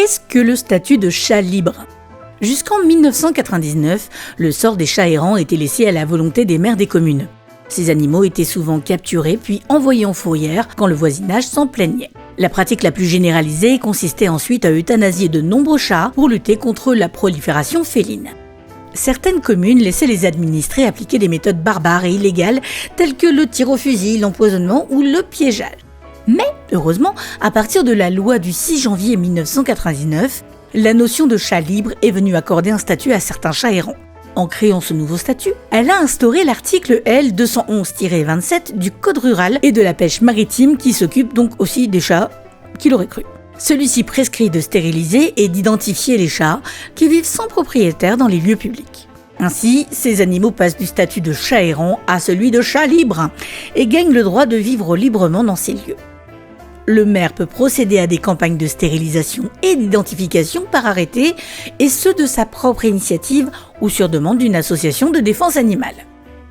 Qu'est-ce que le statut de chat libre ? Jusqu'en 1999, le sort des chats errants était laissé à la volonté des maires des communes. Ces animaux étaient souvent capturés puis envoyés en fourrière quand le voisinage s'en plaignait. La pratique la plus généralisée consistait ensuite à euthanasier de nombreux chats pour lutter contre la prolifération féline. Certaines communes laissaient les administrés appliquer des méthodes barbares et illégales telles que le tir au fusil, l'empoisonnement ou le piégeage. Mais, heureusement, à partir de la loi du 6 janvier 1999, la notion de chat libre est venue accorder un statut à certains chats errants. En créant ce nouveau statut, elle a instauré l'article L 211-27 du Code rural et de la pêche maritime qui s'occupe donc aussi des chats, qui l'auraient cru. Celui-ci prescrit de stériliser et d'identifier les chats qui vivent sans propriétaire dans les lieux publics. Ainsi, ces animaux passent du statut de chat errant à celui de chat libre et gagnent le droit de vivre librement dans ces lieux. Le maire peut procéder à des campagnes de stérilisation et d'identification par arrêté, et ce de sa propre initiative ou sur demande d'une association de défense animale.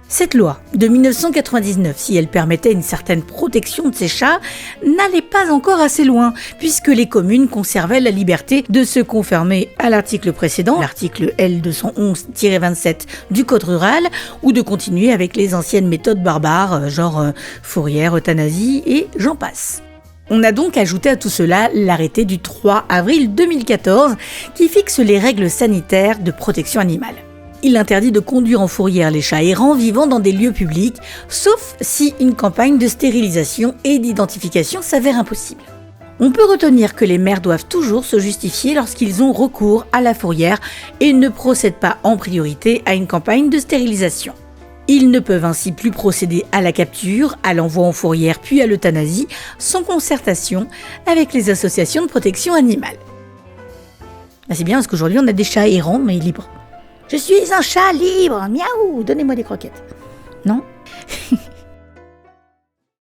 Cette loi de 1999, si elle permettait une certaine protection de ces chats, n'allait pas encore assez loin, puisque les communes conservaient la liberté de se conformer à l'article précédent, l'article L 211-27 du Code rural, ou de continuer avec les anciennes méthodes barbares, genre fourrière, euthanasie et j'en passe. On a donc ajouté à tout cela l'arrêté du 3 avril 2014 qui fixe les règles sanitaires de protection animale. Il interdit de conduire en fourrière les chats errants vivant dans des lieux publics, sauf si une campagne de stérilisation et d'identification s'avère impossible. On peut retenir que les maires doivent toujours se justifier lorsqu'ils ont recours à la fourrière et ne procèdent pas en priorité à une campagne de stérilisation. Ils ne peuvent ainsi plus procéder à la capture, à l'envoi en fourrière puis à l'euthanasie sans concertation avec les associations de protection animale. C'est bien parce qu'aujourd'hui on a des chats errants mais libres. Je suis un chat libre, miaou, donnez-moi des croquettes. Non ?